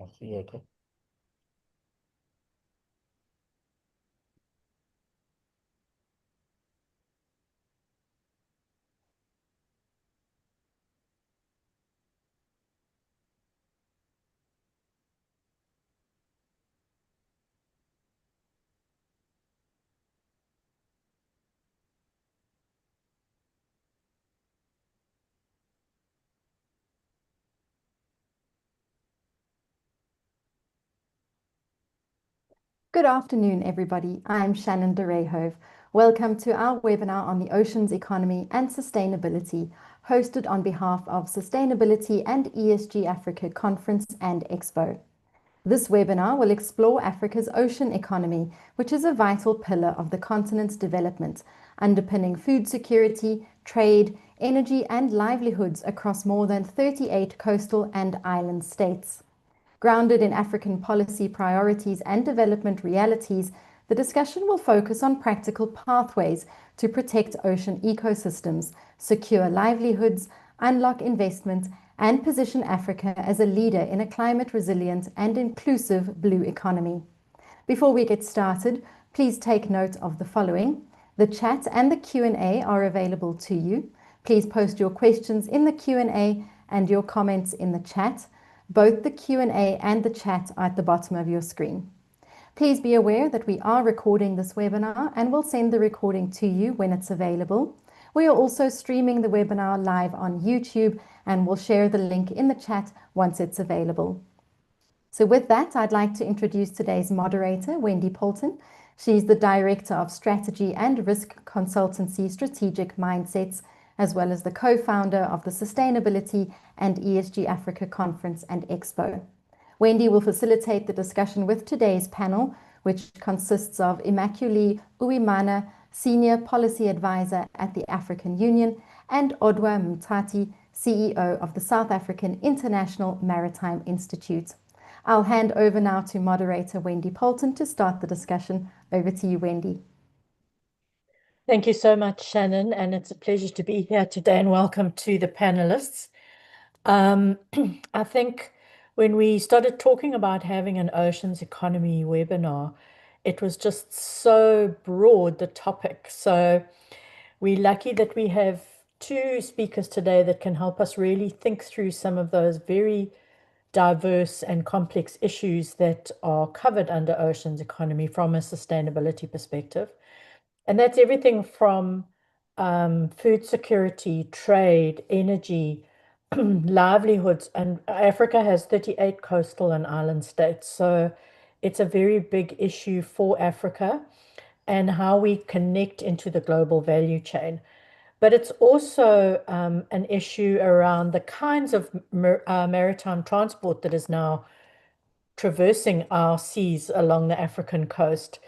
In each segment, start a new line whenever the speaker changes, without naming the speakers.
I see, okay.
Good afternoon, everybody. I'm Shannon de Rehove. Welcome to our webinar on the oceans economy and sustainability, hosted on behalf of Sustainability and ESG Africa Conference and Expo. This webinar will explore Africa's ocean economy, which is a vital pillar of the continent's development, underpinning food security, trade, energy, and livelihoods across more than 38 coastal and island states. Grounded in African policy priorities and development realities, the discussion will focus on practical pathways to protect ocean ecosystems, secure livelihoods, unlock investment, and position Africa as a leader in a climate resilient and inclusive blue economy. Before we get started, please take note of the following. The chat and the Q&A are available to you. Please post your questions in the Q&A and your comments in the chat. Both the Q&A and the chat are at the bottom of your screen. Please be aware that we are recording this webinar and will send the recording to you when it's available. We are also streaming the webinar live on YouTube and will share the link in the chat once it's available. So with that, I'd like to introduce today's moderator, Wendy Poulton. She's the Director of Strategy and Risk Consultancy Strategic Mindsets, as well as the co-founder of the Sustainability and ESG Africa Conference and Expo. Wendy will facilitate the discussion with today's panel, which consists of Immaculee Uwimana, Senior Policy Advisor at the African Union, and Odwa Mtati, CEO of the South African International Maritime Institute. I'll hand over now to moderator Wendy Poulton to start the discussion. Over to you, Wendy.
Thank you so much, Shannon, and it's a pleasure to be here today, and welcome to the panelists. I think when we started talking about having an oceans economy webinar, it was just so broad, the topic. So we're lucky that we have two speakers today that can help us really think through some of those very diverse and complex issues that are covered under oceans economy from a sustainability perspective. And that's everything from food security, trade, energy, livelihoods. And Africa has 38 coastal and island states. So it's a very big issue for Africa and how we connect into the global value chain. But it's also an issue around the kinds of maritime transport that is now traversing our seas along the African coast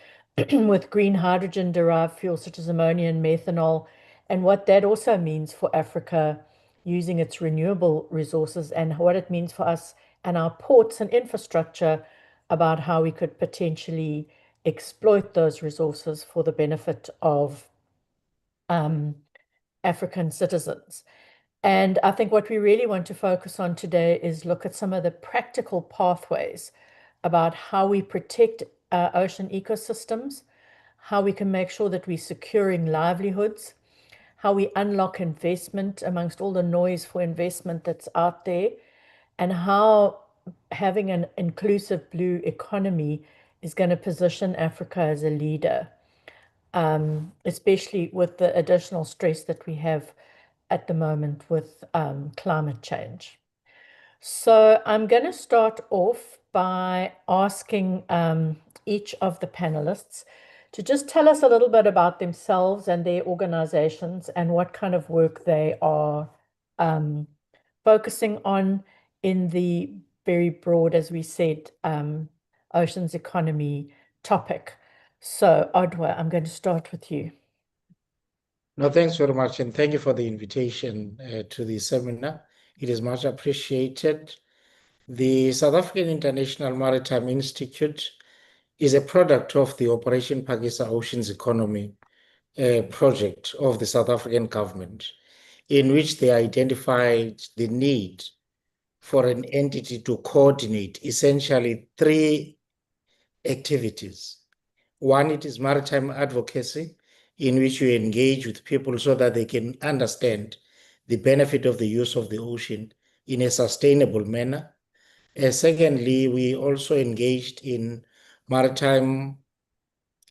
with green hydrogen derived fuels such as ammonia and methanol, and what that also means for Africa using its renewable resources and what it means for us and our ports and infrastructure about how we could potentially exploit those resources for the benefit of African citizens. And I think what we really want to focus on today is look at some of the practical pathways about how we protect ocean ecosystems, how we can make sure that we're securing livelihoods, how we unlock investment amongst all the noise for investment that's out there, and how having an inclusive blue economy is going to position Africa as a leader, especially with the additional stress that we have at the moment with climate change. So I'm going to start off by asking each of the panelists to just tell us a little bit about themselves and their organizations and what kind of work they are focusing on in the very broad, as we said, oceans economy topic. So Odwa, I'm going to start with you.
No, thanks very much, and thank you for the invitation to the seminar. It is much appreciated. The South African International Maritime Institute is a product of the Operation Phakisa Oceans Economy project of the South African government, in which they identified the need for an entity to coordinate essentially three activities. One, it is maritime advocacy, in which you engage with people so that they can understand the benefit of the use of the ocean in a sustainable manner. Secondly, we also engaged in maritime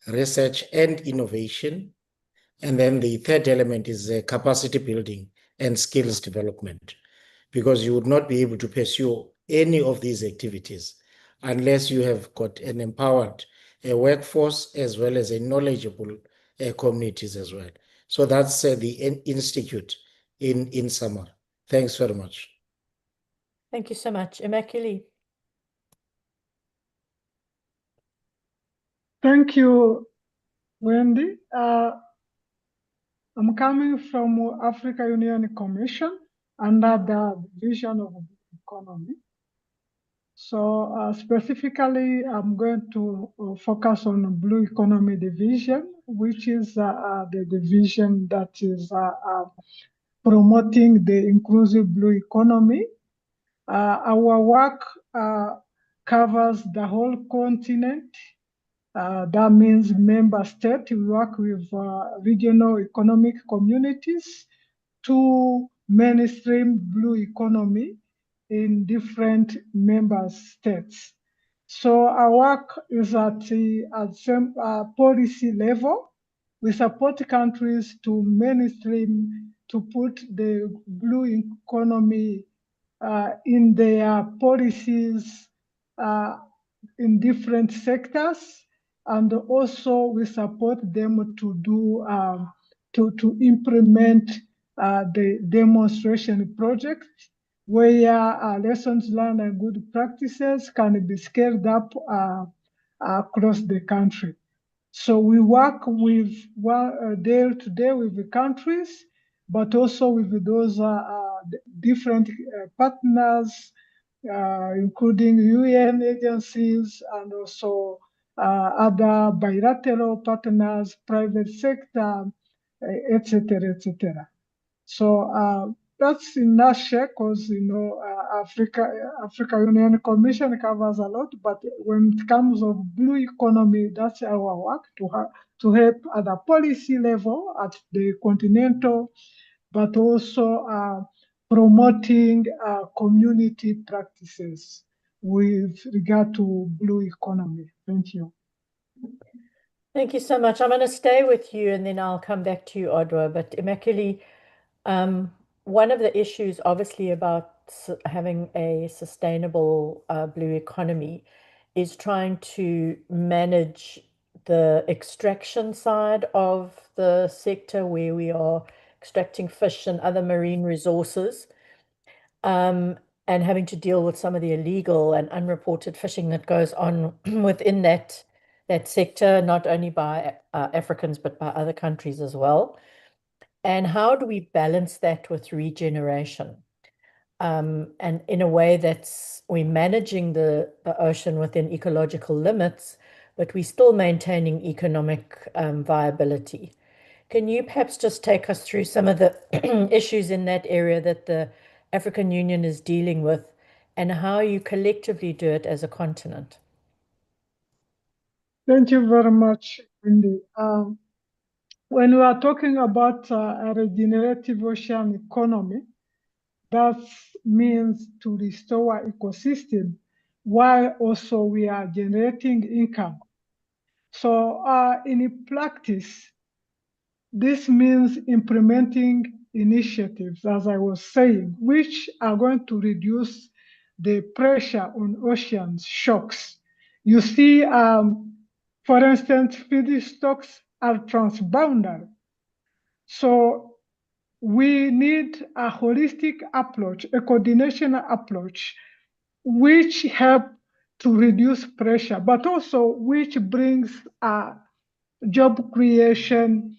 research and innovation. And then the third element is capacity building and skills development, because you would not be able to pursue any of these activities unless you have got an empowered workforce as well as a knowledgeable communities as well. So that's the institute in summer. Thanks very much.
Thank you so much. Immaculee.
Thank you, Wendy. I'm coming from Africa Union Commission under the Division of Economy. So specifically, I'm going to focus on the Blue Economy Division, which is the division that is promoting the inclusive blue economy. Our work covers the whole continent. That means member state. We work with regional economic communities to mainstream blue economy in different member states. So our work is at the same policy level. We support countries to mainstream, to put the blue economy in their policies in different sectors, and also we support them to do to implement the demonstration projects where lessons learned and good practices can be scaled up across the country. So we work with day to day with the countries, but also with those different partners, including UN agencies and also other bilateral partners, private sector, etc., etc. So that's in a nutshell, because Africa Union Commission covers a lot, but when it comes of blue economy, that's our work to help at the policy level at the continental, but also promoting community practices with regard to blue economy. Thank you.
Thank you so much. I'm going to stay with you and then I'll come back to you, Odwa. But Immaculee, one of the issues obviously about having a sustainable blue economy is trying to manage the extraction side of the sector, where we are extracting fish and other marine resources, and having to deal with some of the illegal and unreported fishing that goes on within that sector, not only by Africans, but by other countries as well. And how do we balance that with regeneration? And in a way that's we're managing the ocean within ecological limits, but we're still maintaining economic viability. Can you perhaps just take us through some of the issues in that area that the African Union is dealing with, and how you collectively do it as a continent?
Thank you very much, Wendy. When we are talking about a regenerative ocean economy, that means to restore ecosystem while also we are generating income. So in practice, this means implementing initiatives, as I was saying, which are going to reduce the pressure on oceans shocks. You see, for instance, feedstocks are transboundary. So we need a holistic approach, a coordination approach, which help to reduce pressure, but also which brings job creation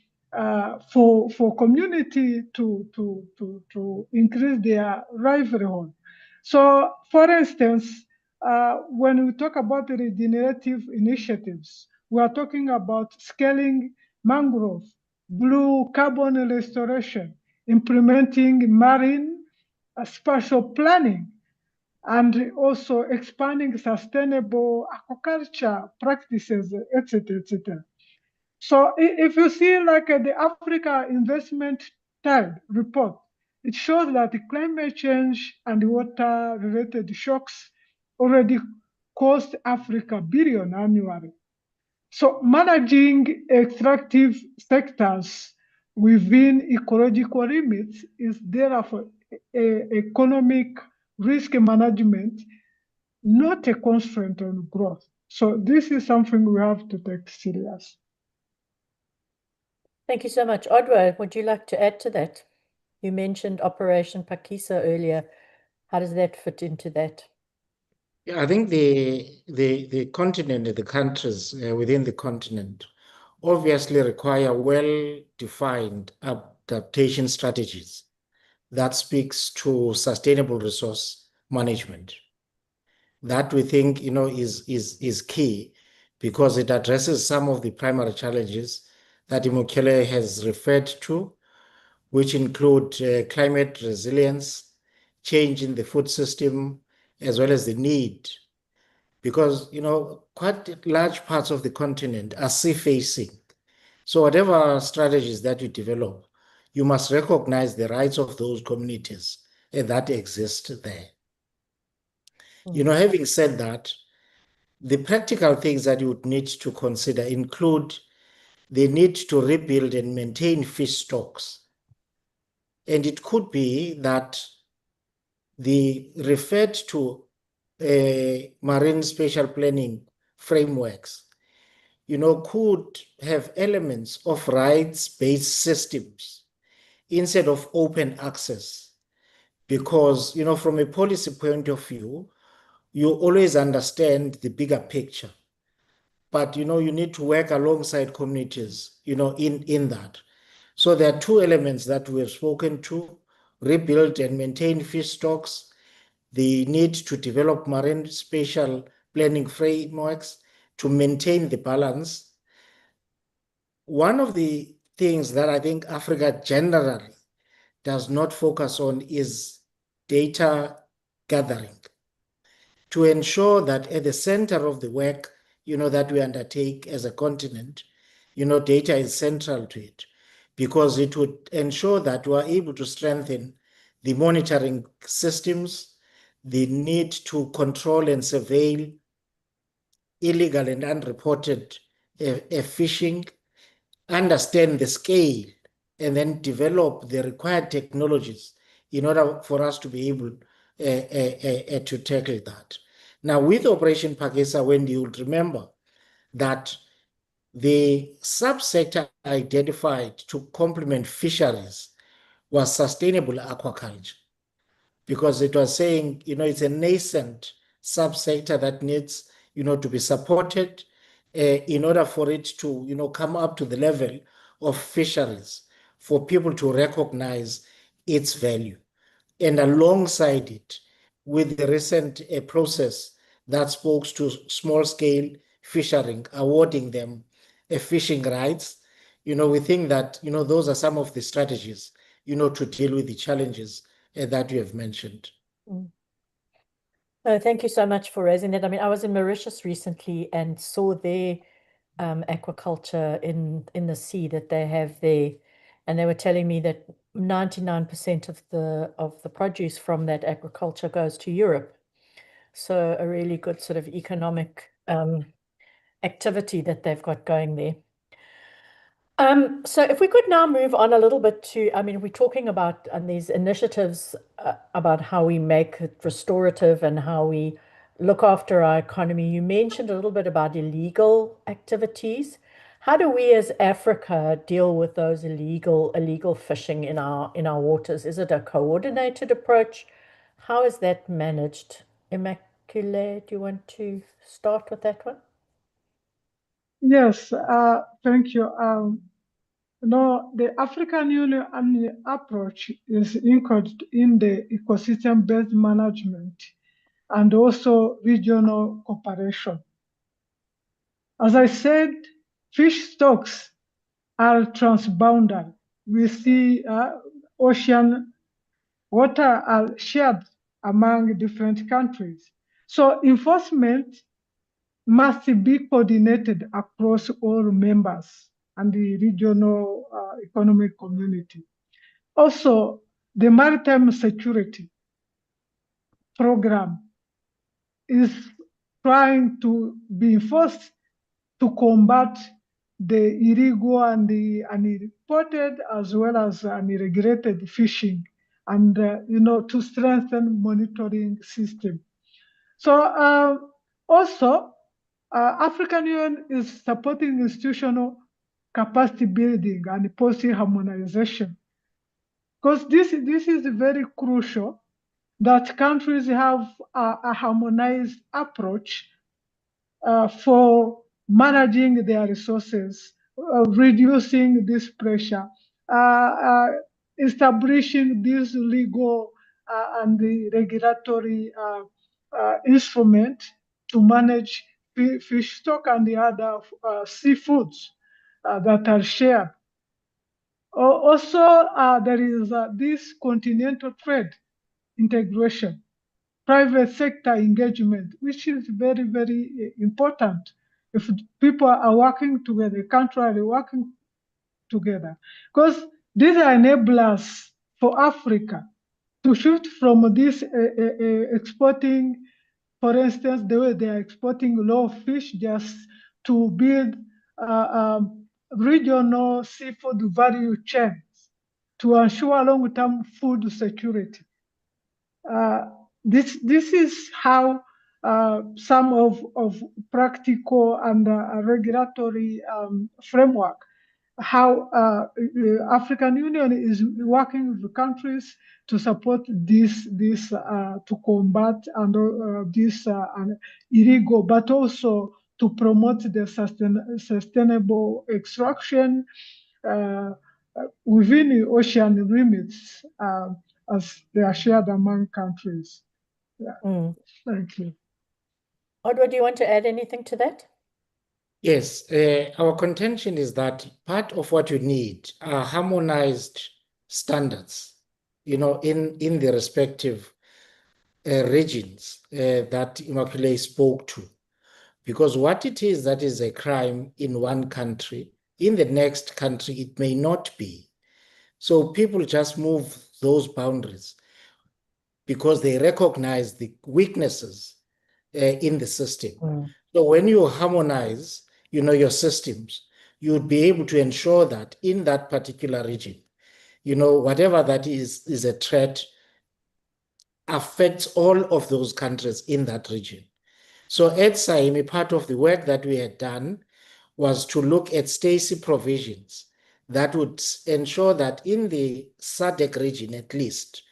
for community to increase their livelihood. So, for instance, when we talk about the regenerative initiatives, we are talking about scaling mangrove, blue carbon restoration, implementing marine spatial planning, and also expanding sustainable aquaculture practices, etc., etc. So if you see like the Africa Investment Tide report, it shows that the climate change and water-related shocks already cost Africa billion annually. So managing extractive sectors within ecological limits is therefore economic risk management, not a constraint on growth. So this is something we have to take serious.
Thank you so much. Odwa, would you like to add to that? You mentioned Operation Pakisa earlier. How does that fit into that?
Yeah, I think the continent, the countries within the continent obviously require well-defined adaptation strategies that speaks to sustainable resource management. That we think, is key because it addresses some of the primary challenges that Immaculee has referred to, which include climate resilience, change in the food system, as well as the need. Because, quite large parts of the continent are sea-facing. So whatever strategies that you develop, you must recognize the rights of those communities that exist there. Having said that, the practical things that you would need to consider include the need to rebuild and maintain fish stocks. And it could be that the referred to marine spatial planning frameworks, could have elements of rights-based systems instead of open access. Because, from a policy point of view, you always understand the bigger picture. But, you need to work alongside communities, in that. So there are two elements that we have spoken to: rebuild and maintain fish stocks, the need to develop marine spatial planning frameworks to maintain the balance. One of the things that I think Africa generally does not focus on is data gathering, to ensure that at the center of the work, that we undertake as a continent, data is central to it, because it would ensure that we are able to strengthen the monitoring systems, the need to control and surveil illegal and unreported fishing, understand the scale, and then develop the required technologies in order for us to be able to tackle that. Now, with Operation Pakisa, Wendy, you'll remember that the subsector identified to complement fisheries was sustainable aquaculture, because it was saying, it's a nascent subsector that needs, to be supported in order for it to, come up to the level of fisheries, for people to recognize its value. And alongside it, with the recent process that spoke to small-scale fishing, awarding them fishing rights, we think that, those are some of the strategies, to deal with the challenges that you have mentioned.
Thank you so much for raising that. I mean, I was in Mauritius recently and saw their aquaculture in the sea that they have there, and they were telling me that 99% of the produce from that aquaculture goes to Europe. So a really good sort of economic activity that they've got going there. So if we could now move on a little bit to, I mean, we're talking about these initiatives about how we make it restorative and how we look after our economy. You mentioned a little bit about illegal activities. How do we as Africa deal with those illegal fishing in our waters? Is it a coordinated approach? How is that managed? Immaculee, do you want to start with that one?
Yes, thank you. No, the African Union approach is anchored in the ecosystem-based management and also regional cooperation. As I said, fish stocks are transboundary. We see ocean water are shared among different countries. So enforcement must be coordinated across all members and the regional economic community. Also, the maritime security program is trying to be enforced to combat the illegal and the unreported as well as unregulated fishing, and to strengthen monitoring system. So also, African Union is supporting institutional capacity building and policy harmonization, because this is very crucial that countries have a harmonized approach for managing their resources, reducing this pressure, establishing this legal and the regulatory instrument to manage fish stock and the other seafoods that are shared. Also, there is this continental trade integration, private sector engagement, which is very, very important. If people are working together, countries are working together, because these are enablers for Africa to shift from this exporting, for instance, the way they are exporting raw fish, just to build regional seafood value chains to ensure long-term food security. This is how some of practical and regulatory framework, how African Union is working with the countries to support this to combat and this illegal, but also to promote the sustainable extraction within the ocean limits as they are shared among countries. Yeah. Thank you.
Odwa, do you want to add anything to that?
Yes, our contention is that part of what you need are harmonized standards, in the respective regions that Immaculee spoke to. Because what it is that is a crime in one country, in the next country, it may not be. So people just move those boundaries because they recognize the weaknesses in the system. So when you harmonize, your systems, you would be able to ensure that in that particular region, whatever that is a threat affects all of those countries in that region. So at SAIMI, part of the work that we had done was to look at STACY provisions that would ensure that in the SADC region, at least,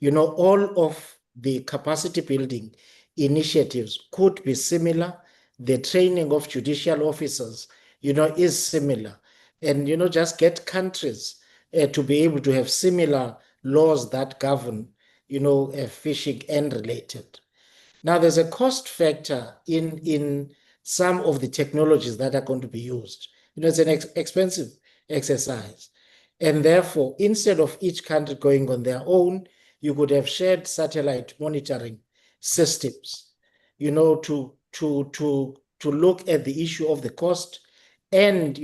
all of the capacity building initiatives could be similar. The training of judicial officers, is similar. And, just get countries to be able to have similar laws that govern, fishing and related. Now, there's a cost factor in some of the technologies that are going to be used. It's an expensive exercise. And therefore, instead of each country going on their own, you could have shared satellite monitoring systems, to look at the issue of the cost and,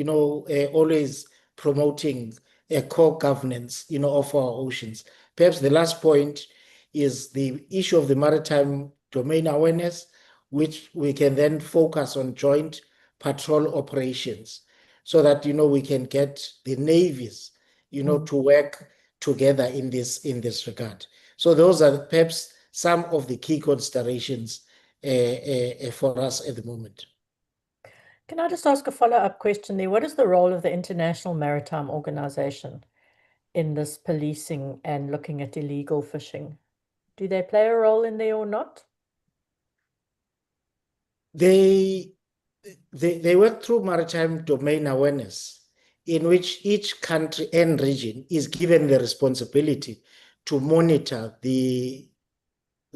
always promoting a core governance, of our oceans. Perhaps the last point is the issue of the maritime domain awareness, which we can then focus on joint patrol operations so that, we can get the navies, to work together in this regard. So those are perhaps some of the key considerations for us at the moment.
Can I just ask a follow-up question there? What is the role of the International Maritime Organization in this policing and looking at illegal fishing? Do they play a role in there or not?
They work through maritime domain awareness, in which each country and region is given the responsibility to monitor the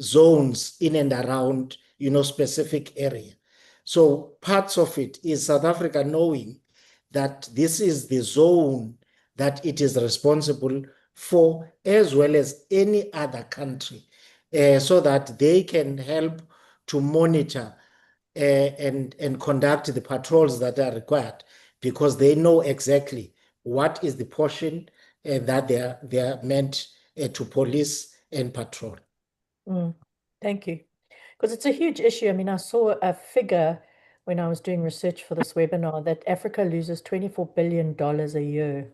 zones in and around, specific area. So parts of it is South Africa knowing that this is the zone that it is responsible for, as well as any other country so that they can help to monitor and conduct the patrols that are required, because they know exactly what is the portion that they are meant to police and patrol.
Thank you. Because it's a huge issue. I mean, I saw a figure when I was doing research for this webinar that Africa loses $24 billion a year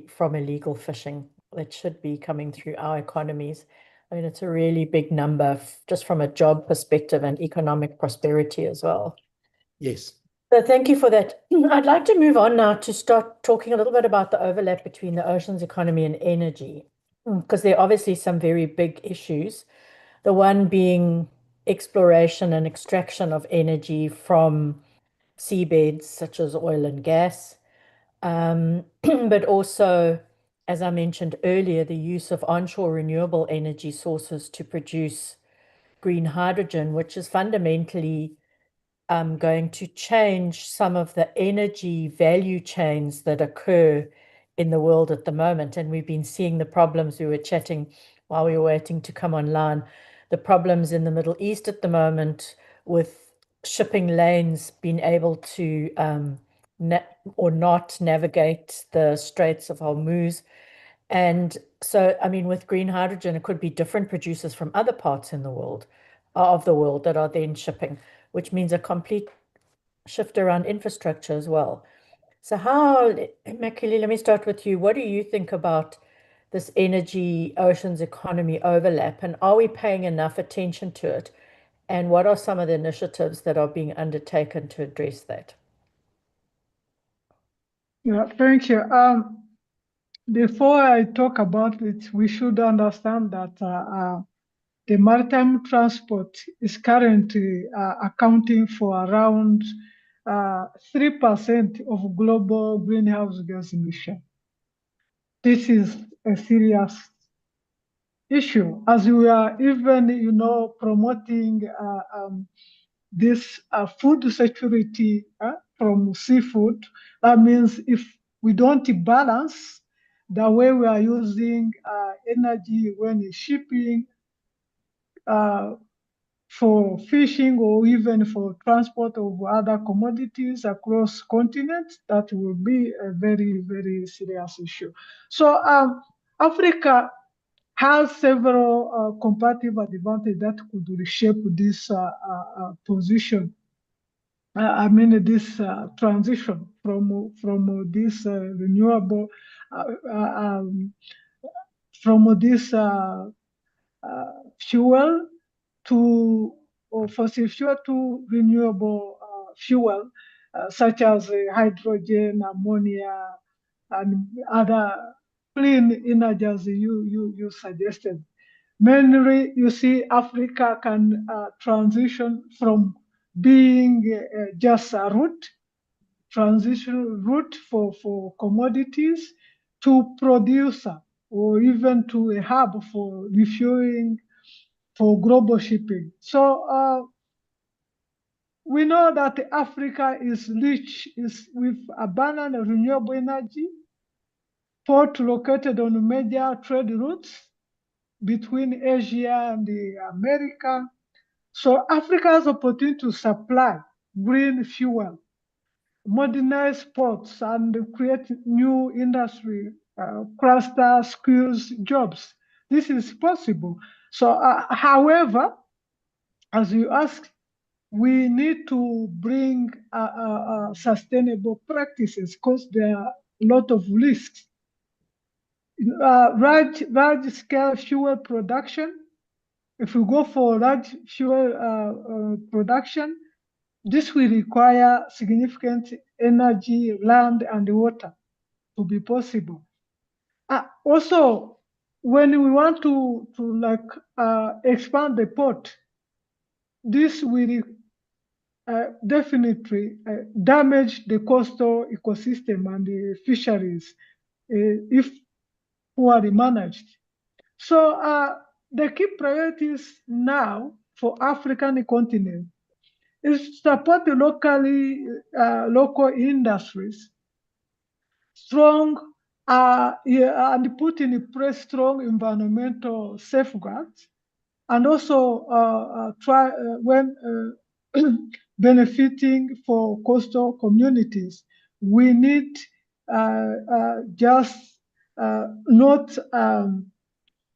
from illegal fishing that should be coming through our economies. I mean, it's a really big number just from a job perspective and economic prosperity as well.
Yes.
So thank you for that. I'd like to move on now to start talking a little bit about the overlap between the oceans economy and energy, because there are obviously some very big issues. The one being exploration and extraction of energy from seabeds such as oil and gas, but also, as I mentioned earlier, the use of onshore renewable energy sources to produce green hydrogen, which is fundamentally going to change some of the energy value chains that occur in the world at the moment. And we've been seeing the problems. We were chatting while we were waiting to come online, the problems in the Middle East at the moment with shipping lanes being able to or not navigate the Straits of Hormuz. And so, I mean, with green hydrogen, it could be different producers from other parts in the world, of the world, that are then shipping, which means a complete shift around infrastructure as well. So how, Immaculee, let me start with you. What do you think about this energy oceans economy overlap, and are we paying enough attention to it? And what are some of the initiatives that are being undertaken to address that?
Yeah, thank you. Before I talk about it, we should understand that the maritime transport is currently accounting for around 3% of global greenhouse gas emission. This is a serious issue, as we are even, promoting this food security from seafood. That means if we don't balance the way we are using energy when shipping, for fishing, or even for transport of other commodities across continents, that will be a very, very serious issue. So Africa has several comparative advantages that could reshape this position. I mean, this transition from this renewable, from this fuel to, or fossil fuel to renewable fuel, such as hydrogen, ammonia, and other clean energy, as you suggested. Mainly, you see, Africa can transition from being just a transition route for commodities, to producer, or even to a hub for refueling for global shipping. So we know that Africa is rich with abundant renewable energy, port located on major trade routes between Asia and America. So Africa has opportunity to supply green fuel, modernize ports, and create new industry cluster skills jobs. This is possible. So, however, as you asked, we need to bring sustainable practices, because there are a lot of risks. Large scale fuel production. If we go for large fuel production, this will require significant energy, land, and water to be possible. Also, when we want to expand the port, this will definitely damage the coastal ecosystem and the fisheries if poorly managed. So the key priorities now for African continent is to support the local industries, and put in place strong environmental safeguards, and also when benefiting for coastal communities, we need just not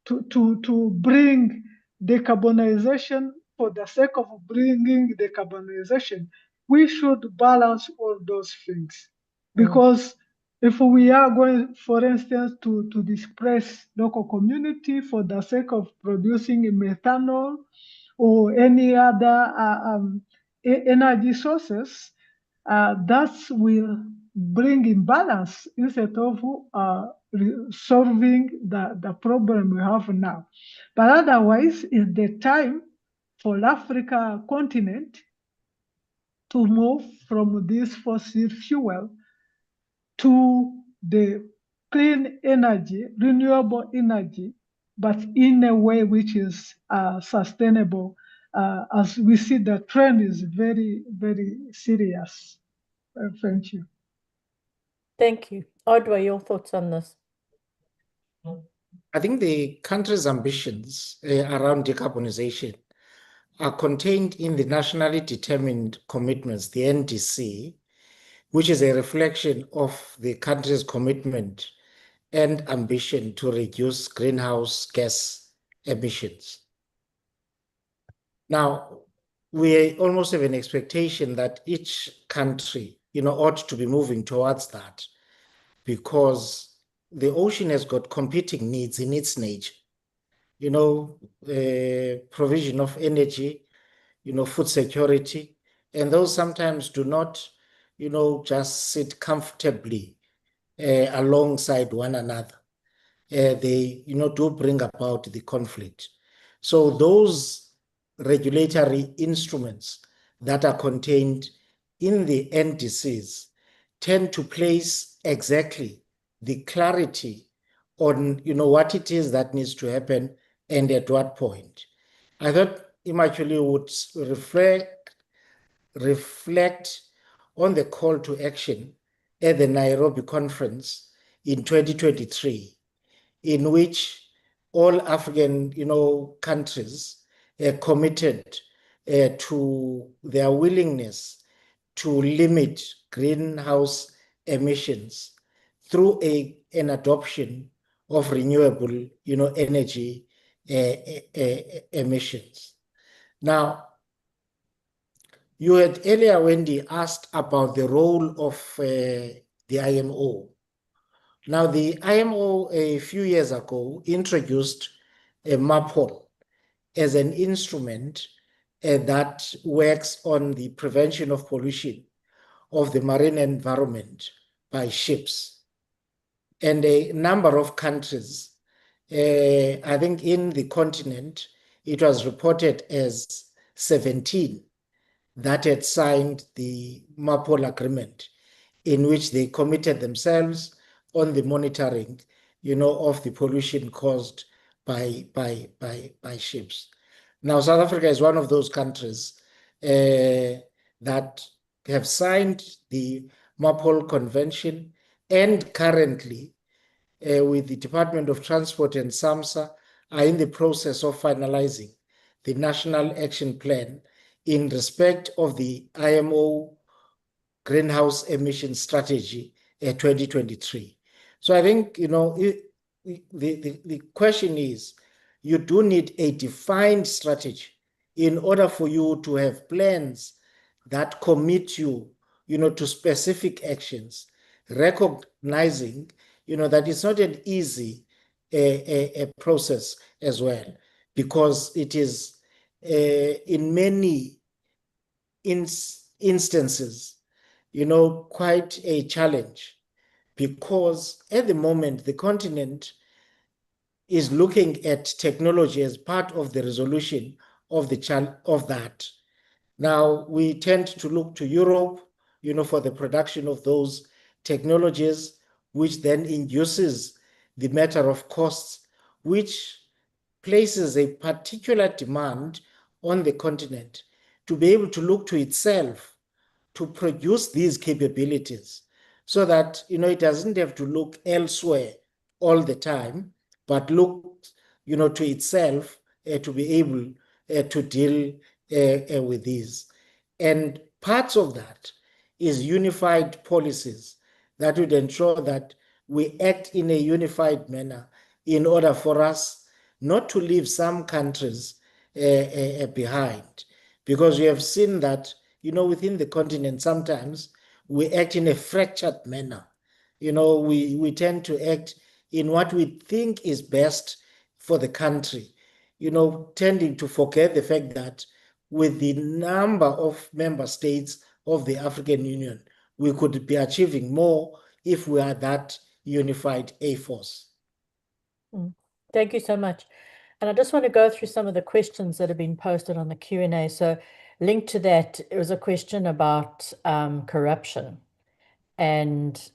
to bring decarbonization for the sake of bringing decarbonization. We should balance all those things, because if we are going, for instance, to displace local community for the sake of producing methanol or any other energy sources, that will bring imbalance instead of solving the problem we have now. But otherwise, it's the time for Africa continent to move from this fossil fuel to the clean energy, renewable energy, but in a way which is sustainable, as we see the trend is very, very serious. Thank you.
Thank you. Odwa, your thoughts on this?
I think the country's ambitions around decarbonization are contained in the nationally determined commitments, the NDC, which is a reflection of the country's commitment and ambition to reduce greenhouse gas emissions. Now, we almost have an expectation that each country, ought to be moving towards that, because the ocean has got competing needs in its nature. Provision of energy, food security, and those sometimes do not, just sit comfortably alongside one another. They, do bring about the conflict. So those regulatory instruments that are contained in the NDCs tend to place exactly the clarity on, what it is that needs to happen and at what point. I thought Immaculee would reflect on the call to action at the Nairobi conference in 2023, in which all African, countries committed to their willingness to limit greenhouse emissions through an adoption of renewable, energy emissions. Now, you had earlier, Wendy, asked about the role of the IMO. Now, the IMO a few years ago introduced a MAPOL as an instrument that works on the prevention of pollution of the marine environment by ships. And a number of countries, I think in the continent, it was reported as 17 that had signed the MAPOL agreement, in which they committed themselves on the monitoring, of the pollution caused by ships. Now, South Africa is one of those countries that have signed the MAPOL Convention, and currently, with the Department of Transport and SAMSA, are in the process of finalizing the National Action Plan in respect of the IMO Greenhouse Emission Strategy 2023. So I think, the question is, you do need a defined strategy in order for you to have plans that commit you, to specific actions, recognizing, that it's not an easy a process as well, because it is in many instances, quite a challenge, because at the moment, the continent is looking at technology as part of the resolution of that. Now, we tend to look to Europe, for the production of those technologies, which then induces the matter of costs, which places a particular demand on the continent to be able to look to itself to produce these capabilities, so that, it doesn't have to look elsewhere all the time, but look, to itself to be able to deal with these. And parts of that is unified policies that would ensure that we act in a unified manner in order for us not to leave some countries behind. Because we have seen that, within the continent, sometimes we act in a fractured manner. We tend to act in what we think is best for the country, tending to forget the fact that with the number of member states of the African Union, we could be achieving more if we are that unified A force.
Thank you so much. And I just want to go through some of the questions that have been posted on the Q&A. So linked to that, it was a question about corruption and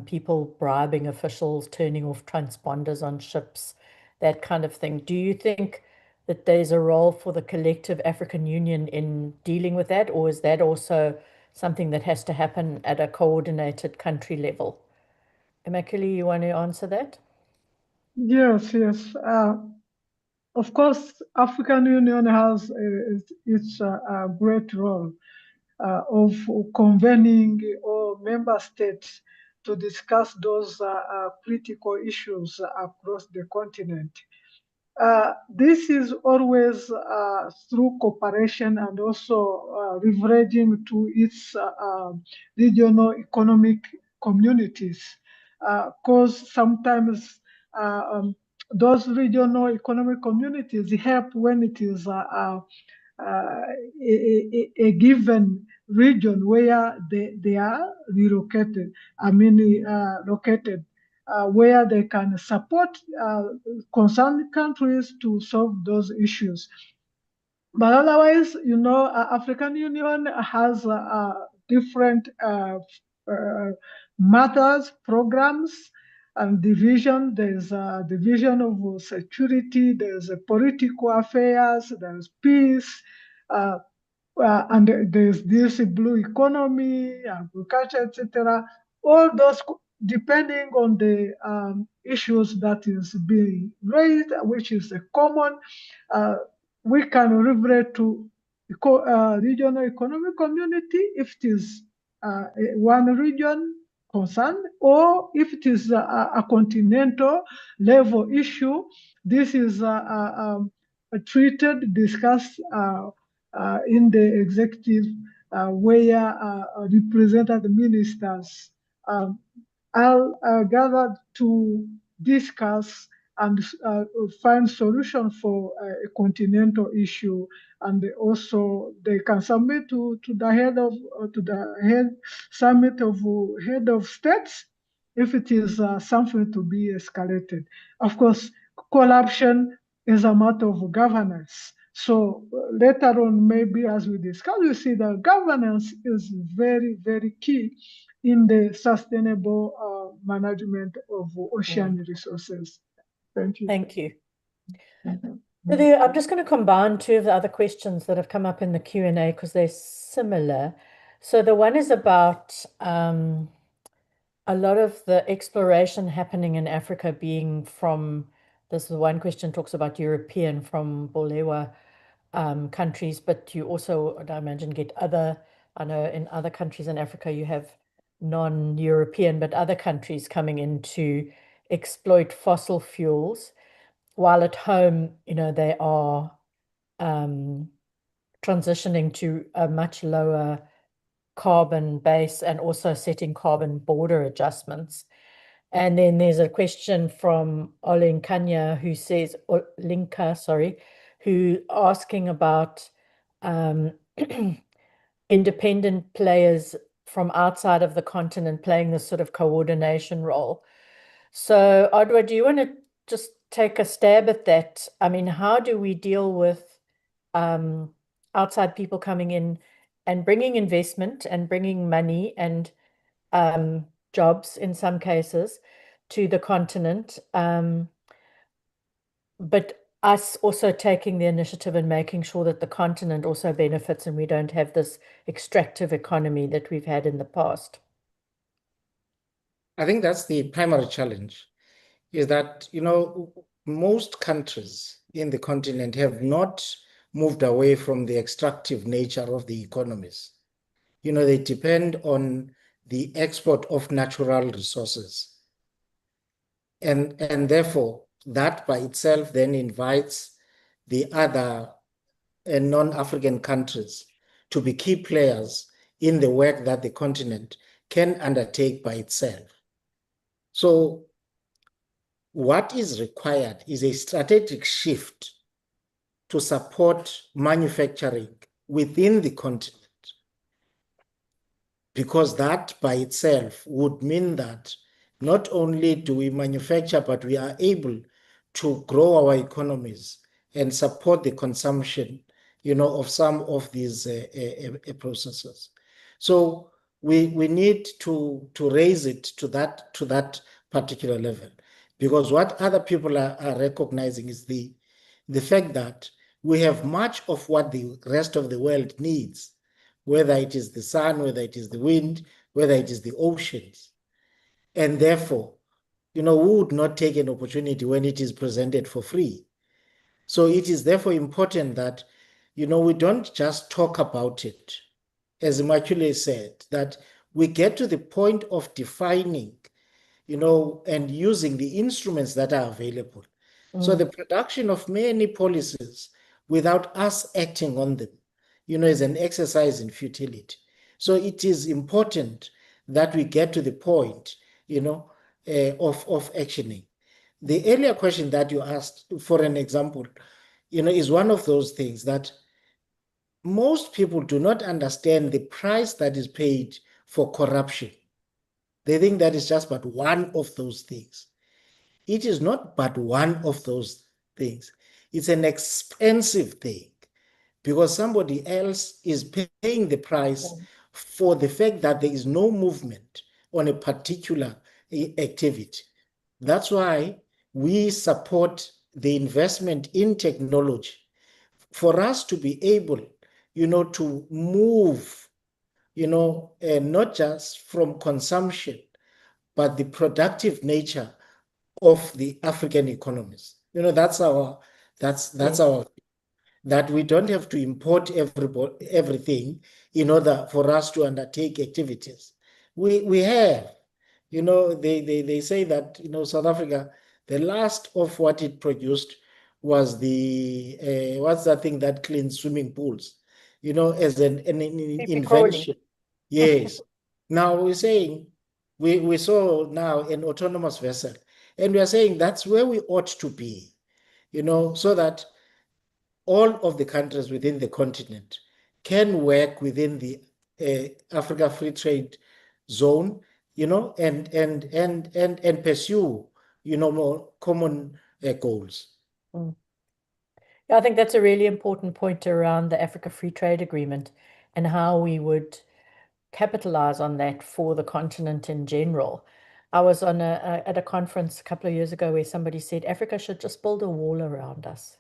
people bribing officials, turning off transponders on ships, that kind of thing. Do you think that there's a role for the collective African Union in dealing with that, or is that also something that has to happen at a coordinated country level? Immaculee, you want to answer that?
Yes. Of course, African Union has its great role of convening all member states to discuss those critical issues across the continent. This is always through cooperation and also leveraging to its regional economic communities, because sometimes those regional economic communities help when it is a given region where they are relocated, located, where they can support concerned countries to solve those issues. But otherwise, African Union has different matters, programs, and division. There's a division of security, there's a political affairs, there's peace, and there's this blue economy, agriculture, etc. All those, depending on the issues that is being raised, which is a common, we can revert to regional economic community if it is one region concerned, or if it is a continental level issue. This is treated, discussed in the executive, where represented ministers are gathered to discuss and find solution for a continental issue, and also they can submit to the head summit of head of states if it is something to be escalated. Of course, corruption is a matter of governance. So later on, maybe as we discuss, we see that governance is very, very key in the sustainable management of ocean resources. Thank you.
Thank you. So I'm just going to combine two of the other questions that have come up in the Q&A because they're similar. So the one is about a lot of the exploration happening in Africa being from, this is one question talks about European, from Bolewa countries, but you also, I imagine, get other, I know in other countries in Africa you have non-European, but other countries coming in to exploit fossil fuels, while at home, they are transitioning to a much lower carbon base and also setting carbon border adjustments. And then there's a question from Olinkanya who says, who asking about independent players from outside of the continent playing this sort of coordination role. So Odwa, do you want to just take a stab at that? I mean, how do we deal with outside people coming in and bringing investment and bringing money and jobs in some cases to the continent, but us also taking the initiative and making sure that the continent also benefits and we don't have this extractive economy that we've had in the past?
I think that's the primary challenge, is that, most countries, in the continent have not moved away from the extractive nature of the economies. They depend on the export of natural resources. And therefore, that by itself then invites the other non-African countries to be key players in the work that the continent can undertake by itself. So what is required is a strategic shift to support manufacturing within the continent, because that by itself would mean that not only do we manufacture, but we are able to grow our economies and support the consumption, of some of these processes. So we need to raise it to that particular level, because what other people are recognizing is the fact that we have much of what the rest of the world needs, whether it is the sun, whether it is the wind, whether it is the oceans. And therefore, we would not take an opportunity when it is presented for free. So it is therefore important that, we don't just talk about it, as Immaculee said, that we get to the point of defining, and using the instruments that are available. So the production of many policies without us acting on them, is an exercise in futility. So it is important that we get to the point, of actioning. The earlier question that you asked, for an example, is one of those things that most people do not understand the price that is paid for corruption. They think that is just but one of those things. It is not but one of those things. It's an expensive thing, because somebody else is paying the price for the fact that there is no movement on a particular activity. That's why we support the investment in technology, for us to be able, to move, not just from consumption, but the productive nature of the African economies. That's our that we don't have to import everything in order for us to undertake activities. We have, they say that, South Africa, the last of what it produced was the what's that thing that cleans swimming pools, as an invention. Yes. Now we're saying we saw now an autonomous vessel, and we are saying that's where we ought to be, so that all of the countries within the continent can work within the Africa Free Trade Zone, and pursue, more common goals.
Yeah, I think that's a really important point around the Africa Free Trade Agreement and how we would capitalize on that for the continent in general. I was at a conference a couple of years ago where somebody said Africa should just build a wall around us.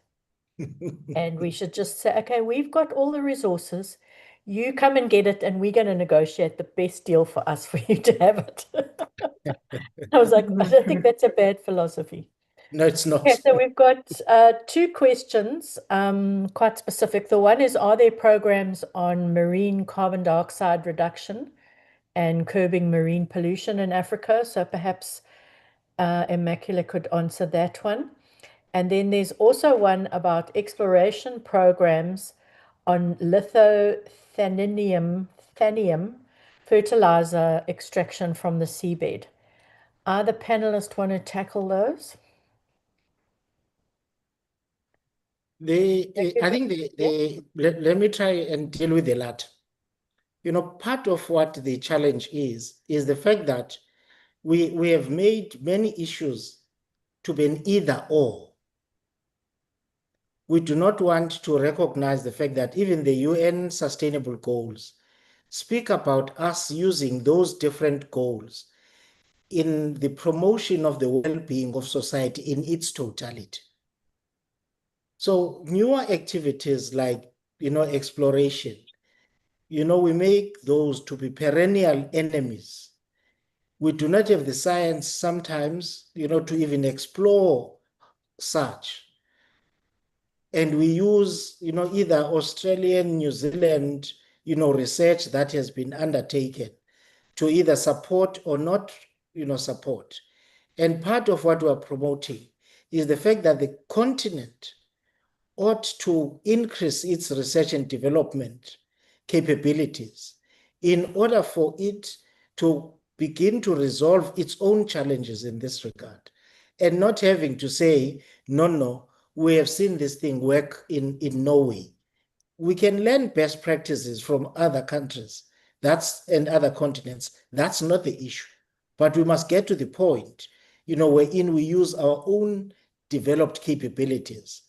And we should just say, okay, we've got all the resources. You come and get it, and we're going to negotiate the best deal for us for you to have it. I was like, I don't think that's a bad philosophy.
No, it's not.
Okay, so we've got two questions, quite specific. The one is, are there programs on marine carbon dioxide reduction and curbing marine pollution in Africa? So perhaps Immaculee could answer that one. And then there's also one about exploration programs on lithothannium fertilizer extraction from the seabed. Either panelist want to tackle those?
I think let me try and deal with the latter. Part of what the challenge is the fact that we have made many issues to be an either or. We do not want to recognize the fact that even the UN Sustainable Goals speak about us using those different goals in the promotion of the well-being of society in its totality. So newer activities like, exploration, we make those to be perennial enemies. We do not have the science sometimes, to even explore such. and we use, either Australian, New Zealand, research that has been undertaken to either support or not, support. And part of what we're promoting is the fact that the continent ought to increase its research and development capabilities in order for it to begin to resolve its own challenges in this regard, and not having to say, no, we have seen this thing work in Norway. We can learn best practices from other countries and other continents. That's not the issue. But we must get to the point, wherein we use our own developed capabilities.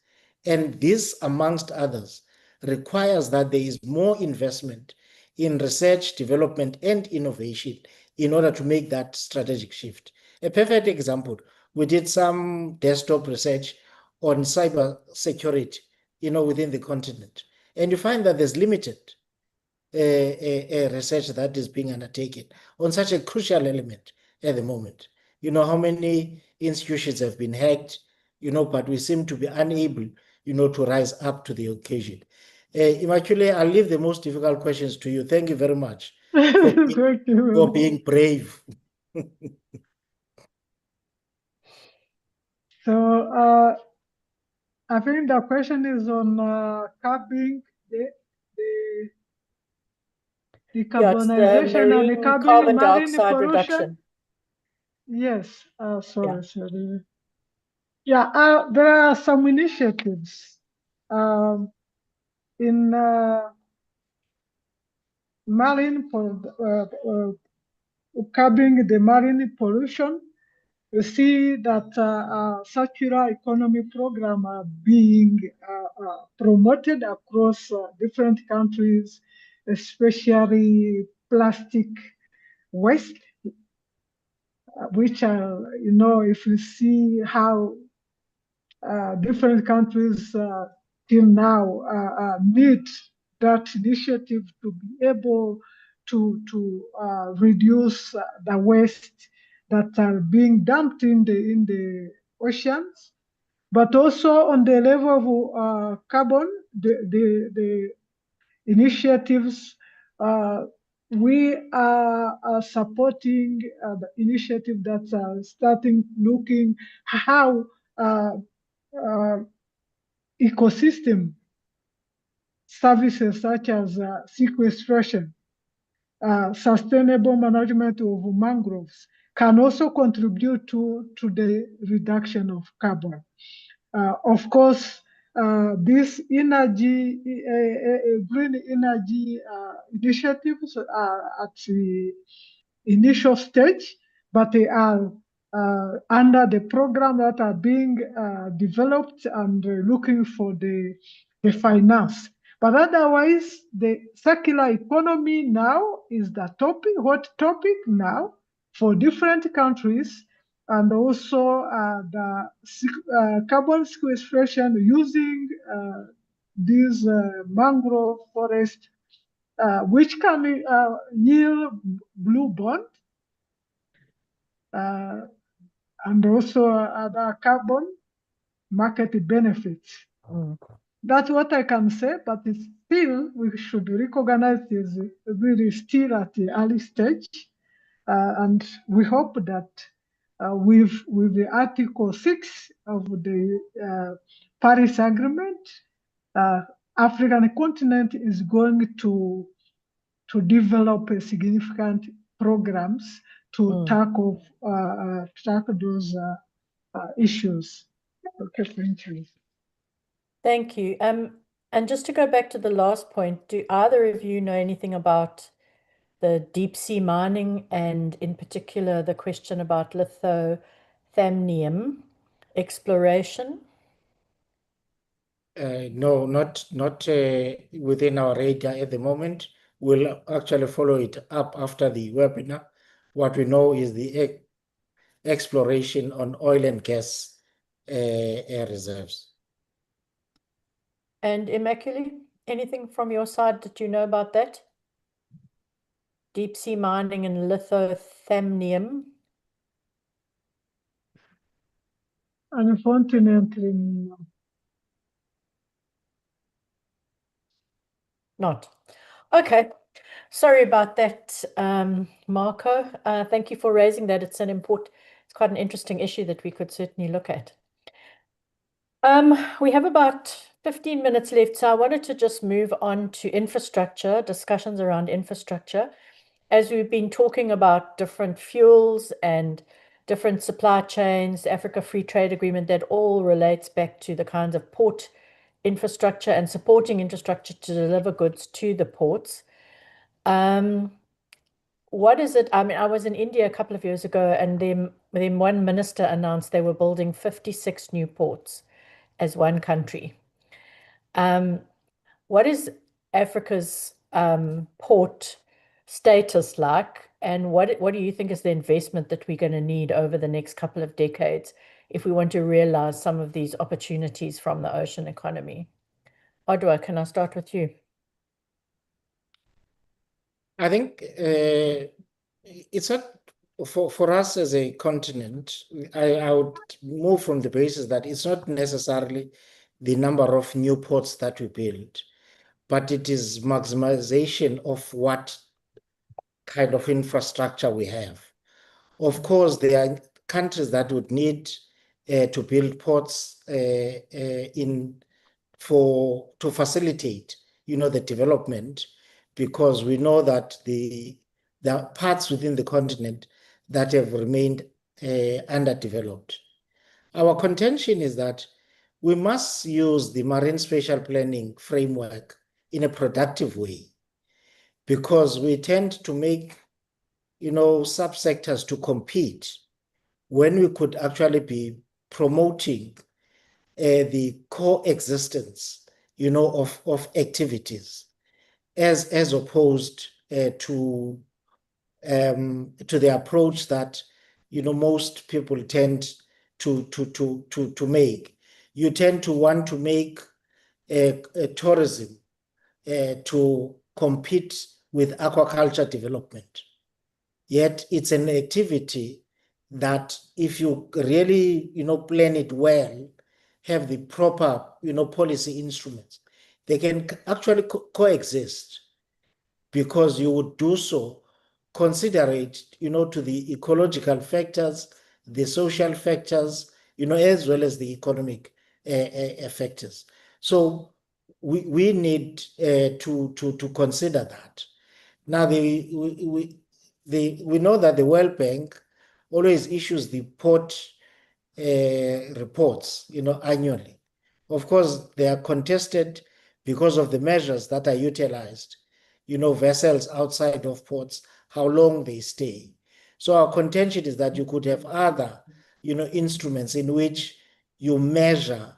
And this, amongst others, requires that there is more investment in research, development, and innovation in order to make that strategic shift. A perfect example, we did some desktop research on cyber security, within the continent. And you find that there's limited research that is being undertaken on such a crucial element at the moment. How many institutions have been hacked, but we seem to be unable, to rise up to the occasion. Immaculee, I'll leave the most difficult questions to you. Thank you very much for being brave.
So I think the question is on curbing the decarbonization and the
carbon
marine
dioxide
pollution.
reduction.
Yes, sorry. Yeah, there are some initiatives in marine curbing the marine pollution. You see that circular economy program are being promoted across different countries, especially plastic waste, which are, if you see how different countries till now need that initiative to be able to reduce the waste that are being dumped in the oceans, but also on the level of carbon, the initiatives. We are supporting the initiative that's starting looking how ecosystem services such as sequestration, sustainable management of mangroves can also contribute to the reduction of carbon. Of course, these green energy initiatives are at the initial stage, but they are under the program that are being developed and looking for the finance. But otherwise, the circular economy now is the hot topic now for different countries, and also the carbon sequestration using these mangrove forests, which can yield blue bond, and also other carbon market benefits. That's what I can say, but it's still, we should recognize is really still at the early stage. And we hope that with the Article 6 of the Paris Agreement, African continent is going to develop significant programs to tackle those issues. Okay, thank you.
Thank you. And just to go back to the last point, do either of you know anything about the deep sea mining, and in particular the question about lithothamnium exploration?
No, not within our radar at the moment. We'll actually follow it up after the webinar. What we know is the exploration on oil and gas reserves.
And Immaculee, anything from your side that you know about that? Deep sea mining and lithothamnium?
Unfortunately, no.
Not. Okay. Sorry about that, Marco. Thank you for raising that. It's quite an interesting issue that we could certainly look at. We have about 15 minutes left, so I wanted to just move on to infrastructure, discussions around infrastructure. As we've been talking about different fuels and different supply chains, the Africa Free Trade Agreement, that all relates back to the kinds of port infrastructure and supporting infrastructure to deliver goods to the ports. What is it? I mean, I was in India a couple of years ago, and then one minister announced they were building 56 new ports as one country. What is Africa's port status like, and what do you think is the investment that we're going to need over the next couple of decades if we want to realize some of these opportunities from the ocean economy? Odwa, can I start with you?
I think it's not for us as a continent. I would move from the basis that it's not necessarily the number of new ports that we build, but it is maximization of what kind of infrastructure we have. Of course, there are countries that would need to build ports to facilitate, the development, because we know that there are parts within the continent that have remained underdeveloped. Our contention is that we must use the marine spatial planning framework in a productive way, because we tend to make, subsectors to compete when we could actually be promoting the coexistence, of activities, as opposed to the approach that most people tend to make. You tend to want to make tourism to compete with aquaculture development. Yet it's an activity that, if you really plan it well, have the proper policy instruments, they can actually coexist, because you would do so considerate to the ecological factors, the social factors, as well as the economic factors. So we need to consider that. Now, we know that the World Bank always issues the port reports, annually. Of course, they are contested because of the measures that are utilized, vessels outside of ports, how long they stay. So our contention is that you could have other, instruments in which you measure,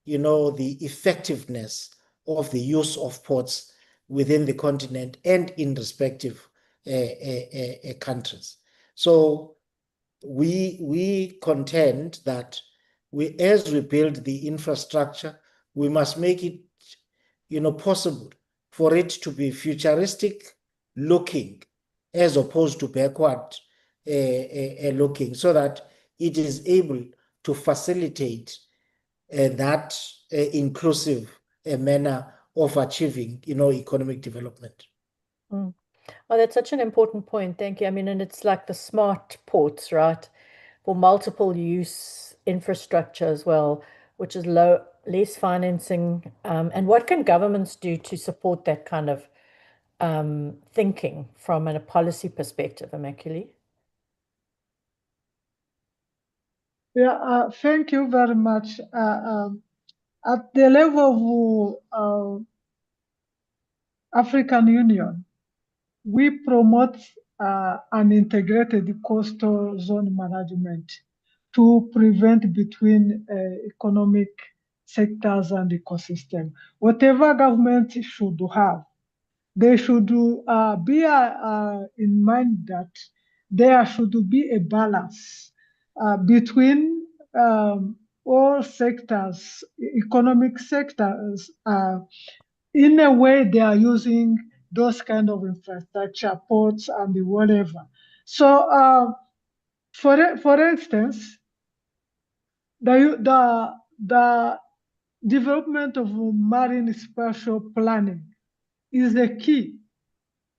the effectiveness of the use of ports within the continent and in respective countries. So we contend that as we build the infrastructure, we must make it, possible for it to be futuristic looking as opposed to backward looking, so that it is able to facilitate that inclusive manner of achieving, economic development.
Oh, that's such an important point. Thank you. I mean, and it's like the smart ports, right? For multiple use infrastructure as well, which is less financing. And what can governments do to support that kind of thinking from a policy perspective, Immaculee?
Yeah, thank you very much. At the level of African Union, we promote an integrated coastal zone management to prevent between economic sectors and ecosystem. Whatever government should have, they should be in mind that there should be a balance between all sectors, economic sectors. In a way, they are using those kind of infrastructure, ports and whatever. So, for instance, the development of marine spatial planning is a key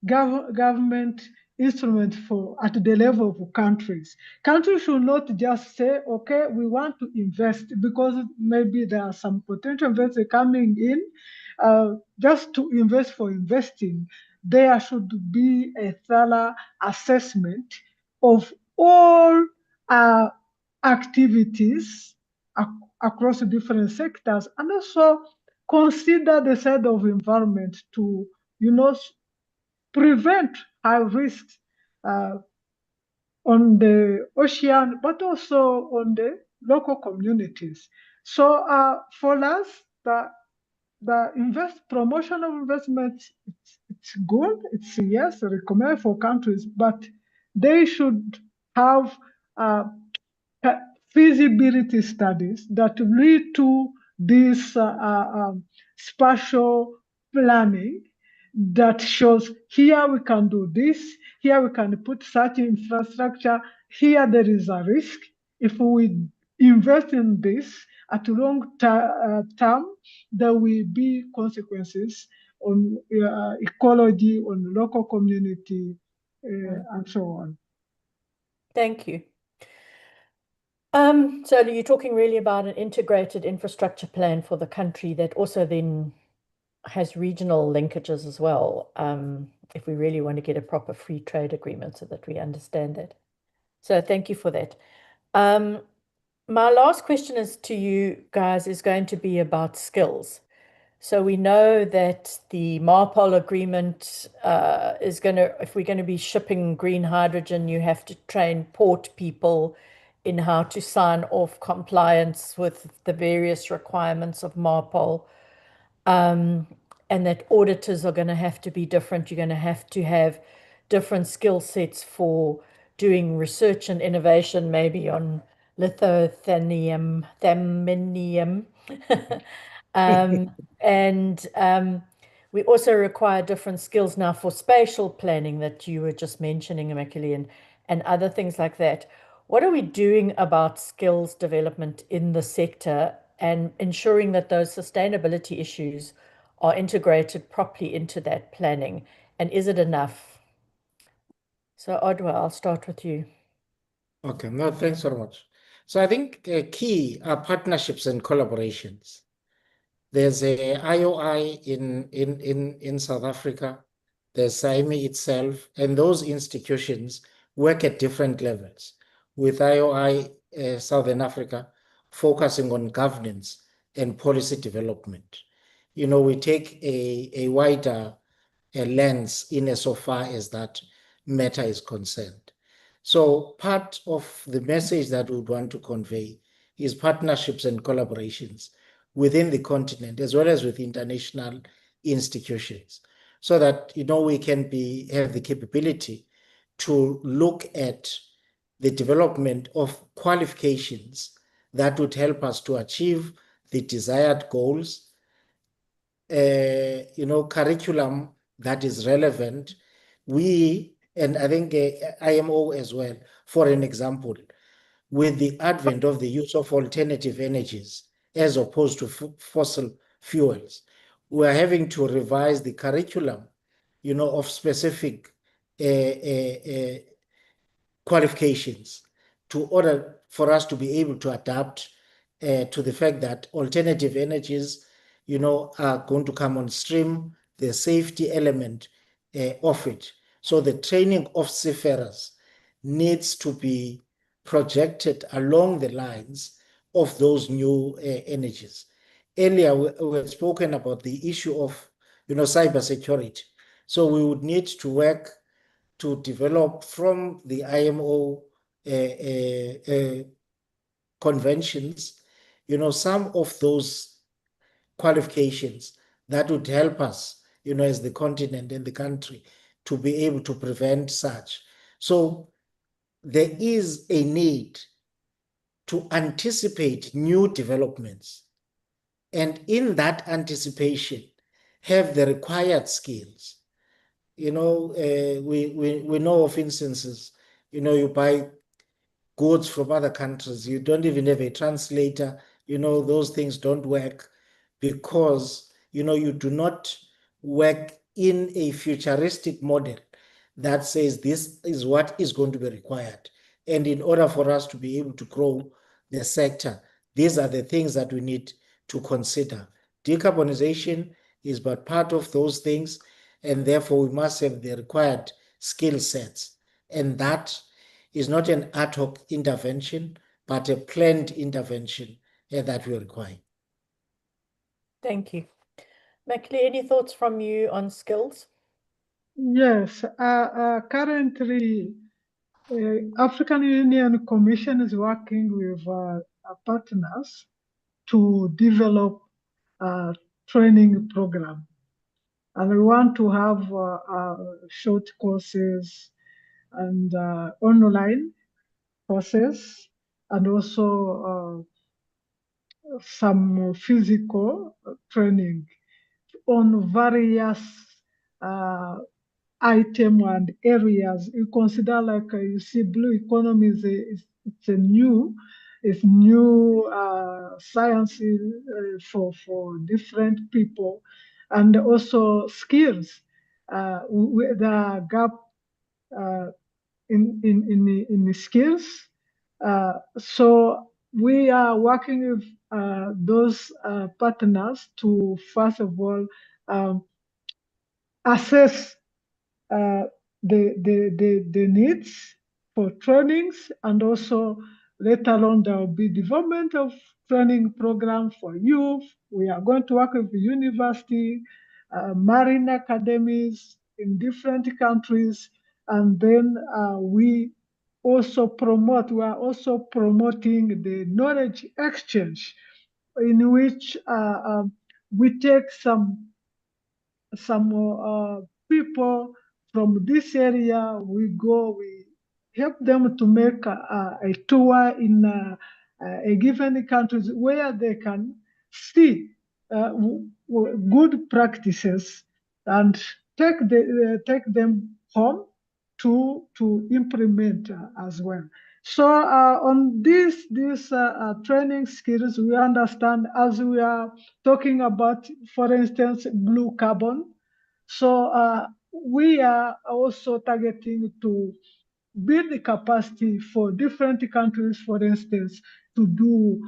government instrument for at the level of countries. Countries should not just say, okay, we want to invest because maybe there are some potential investors coming in just to invest for investing. There should be a thorough assessment of all activities across different sectors, and also consider the side of environment to, prevent high risks on the ocean, but also on the local communities. So for us, the promotion of investment, it's good. It's yes, recommended for countries, but they should have feasibility studies that lead to this spatial planning that shows here we can do this, here we can put such infrastructure, here there is a risk. If we invest in this at long term, there will be consequences on ecology, on local community, and so on.
Thank you. So you're talking really about an integrated infrastructure plan for the country that also then has regional linkages as well, if we really want to get a proper free trade agreement so that we understand that. So thank you for that. My last question is to you guys is going to be about skills. So we know that the MARPOL agreement is going to, if we're going to be shipping green hydrogen, you have to train port people in how to sign off compliance with the various requirements of MARPOL. And that auditors are going to have to be different. You're going to have different skill sets for doing research and innovation, maybe on lithothanium, thaminium. We also require different skills now for spatial planning that you were just mentioning, Immaculee, and other things like that. What are we doing about skills development in the sector and ensuring that those sustainability issues are integrated properly into that planning? And is it enough? So Odwa, I'll start with you.
Okay, no, thanks very much. So I think key are partnerships and collaborations. There's a IOI in South Africa, there's SAIME itself, and those institutions work at different levels, with IOI Southern Africa focusing on governance and policy development. We take a wider lens in as so far as that matter is concerned. So part of the message that we would want to convey is partnerships and collaborations within the continent as well as with international institutions, so that we can have the capability to look at the development of qualifications that would help us to achieve the desired goals, curriculum that is relevant. And I think IMO as well, for an example, with the advent of the use of alternative energies as opposed to fossil fuels, we're having to revise the curriculum, of specific qualifications to order for us to be able to adapt to the fact that alternative energies, are going to come on stream, the safety element of it. So the training of seafarers needs to be projected along the lines of those new energies. Earlier, we had spoken about the issue of, cybersecurity. So we would need to work to develop from the IMO conventions, some of those qualifications that would help us, as the continent and the country, to be able to prevent such. So there is a need to anticipate new developments, and in that anticipation, have the required skills. We know of instances, you buy goods from other countries, you don't even have a translator, those things don't work because, you do not work in a futuristic model that says this is what is going to be required. And in order for us to be able to grow the sector, these are the things that we need to consider. Decarbonization is but part of those things, and therefore we must have the required skill sets. And that is not an ad hoc intervention, but a planned intervention that we require.
Thank you. Immaculee, any thoughts from you on skills?
Yes, currently, African Union Commission is working with partners to develop a training program. And we want to have short courses and online courses, and also some physical training on various items and areas. You consider, like you see, blue economy it's new science for different people, and also skills. The gap in the skills. So we are working with those partners to, first of all, assess the needs for trainings, and also later on there will be development of training program for youth. We are going to work with the university, marine academies in different countries, and then we are also promoting the knowledge exchange, in which we take some people from this area. We help them to make a tour in a given countries where they can see good practices and take them home to implement as well. So on these training skills, we understand, as we are talking about, for instance, blue carbon. So we are also targeting to build the capacity for different countries, for instance, to do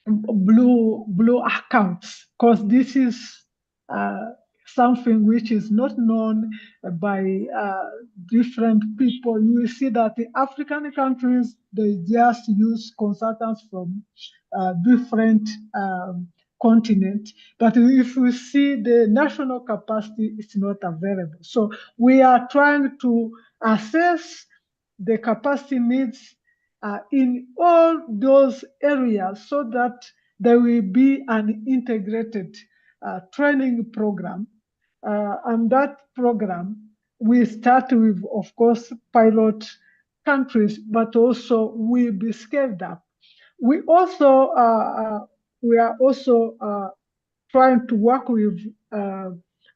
blue accounts, because this is something which is not known by different people. You will see that the African countries, they just use consultants from different continents. But if we see the national capacity, it's not available. So we are trying to assess the capacity needs in all those areas, so that there will be an integrated training program. And that program will start with, of course, pilot countries, but also will be scaled up. We are also trying to work with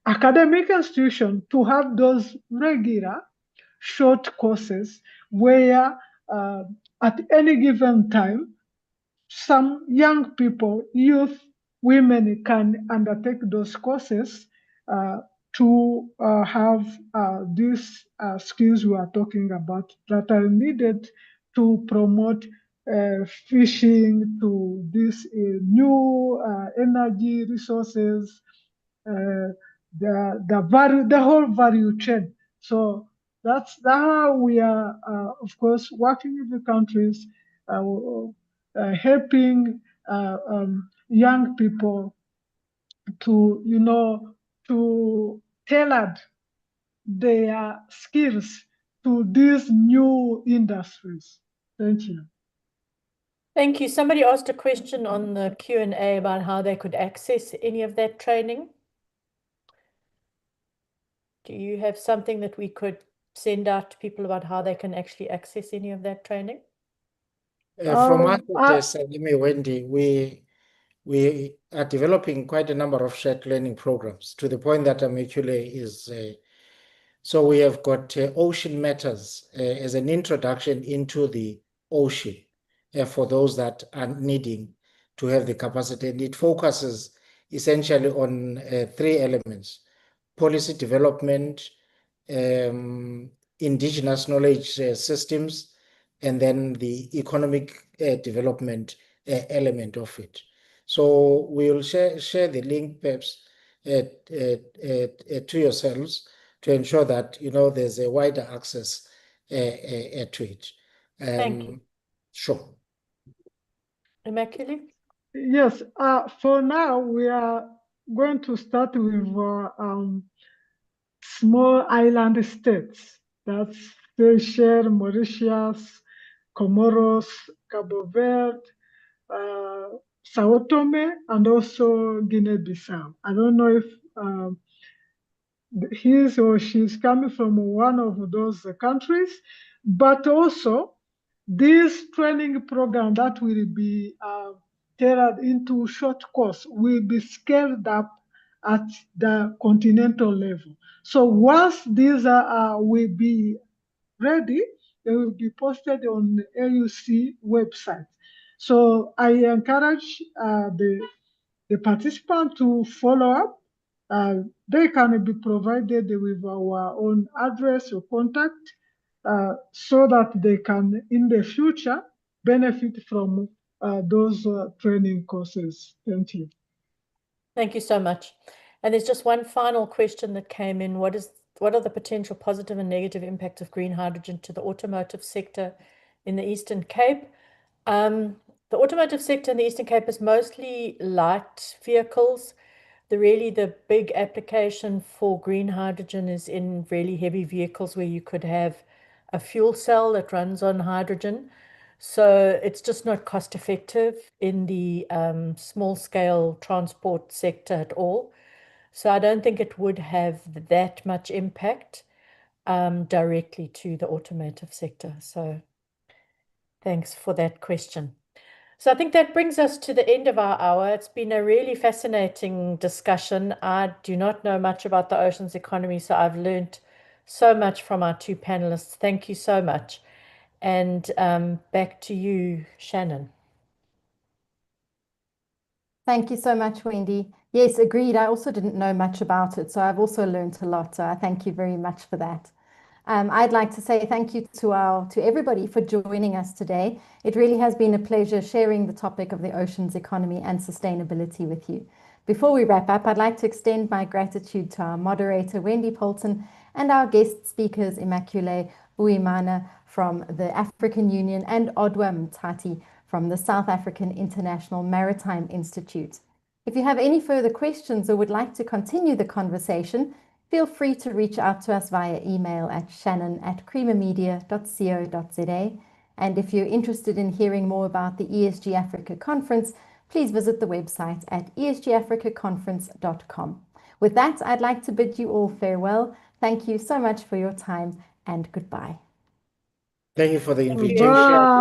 academic institutions to have those regular short courses where at any given time, some young people, youth, women can undertake those courses to have these skills we are talking about that are needed to promote fishing, to these new energy resources, the whole value chain. So that's how we are, of course, working with the countries, helping young people to tailor their skills to these new industries. Thank you.
Thank you. Somebody asked a question on the Q&A about how they could access any of that training. Do you have something that we could send out to people about how they can actually access any of that training?
From us at Salime, Wendy, we are developing quite a number of shared learning programs, to the point that Immaculee is. So we have got Ocean Matters as an introduction into the ocean for those that are needing to have the capacity. And it focuses essentially on three elements. policy development, indigenous knowledge systems, and then the economic development element of it. So we'll share the link perhaps to yourselves to ensure that there's a wider access to it.
Thank you.
Sure.
Immaculee?
Yes, for now, we are going to start with small island states. That's Seychelles, Mauritius, Comoros, Cabo Verde, Sao Tome, and also Guinea-Bissau. I don't know if his or she's coming from one of those countries, but also this training program that will be tailored into short course will be scaled up at the continental level. So once these will be ready, they will be posted on the AUC website. So I encourage the participant to follow up. They can be provided with our own address or contact so that they can, in the future, benefit from those training courses. Thank you.
Thank you so much. And there's just one final question that came in. What are the potential positive and negative impacts of green hydrogen to the automotive sector in the Eastern Cape? The automotive sector in the Eastern Cape is mostly light vehicles. The big application for green hydrogen is in really heavy vehicles where you could have a fuel cell that runs on hydrogen. So it's just not cost effective in the small scale transport sector at all. So I don't think it would have that much impact directly to the automotive sector. So thanks for that question. So I think that brings us to the end of our hour. It's been a really fascinating discussion. I do not know much about the oceans economy, so I've learned so much from our two panelists. Thank you so much. And back to you, Shannon.
Thank you so much, Wendy. Yes, agreed. I also didn't know much about it, so I've also learned a lot. So I thank you very much for that. I'd like to say thank you to everybody for joining us today. It really has been a pleasure sharing the topic of the oceans economy and sustainability with you. Before we wrap up, I'd like to extend my gratitude to our moderator, Wendy Poulton, and our guest speakers, Immaculee Uwimana from the African Union and Odwa Mtati from the South African International Maritime Institute. If you have any further questions or would like to continue the conversation, feel free to reach out to us via email at shannon@creamermedia.co.za. And if you're interested in hearing more about the ESG Africa Conference, please visit the website at esgafricaconference.com. With that, I'd like to bid you all farewell. Thank you so much for your time and goodbye.
Thank you for the
Thank you.
invitation.
Bye.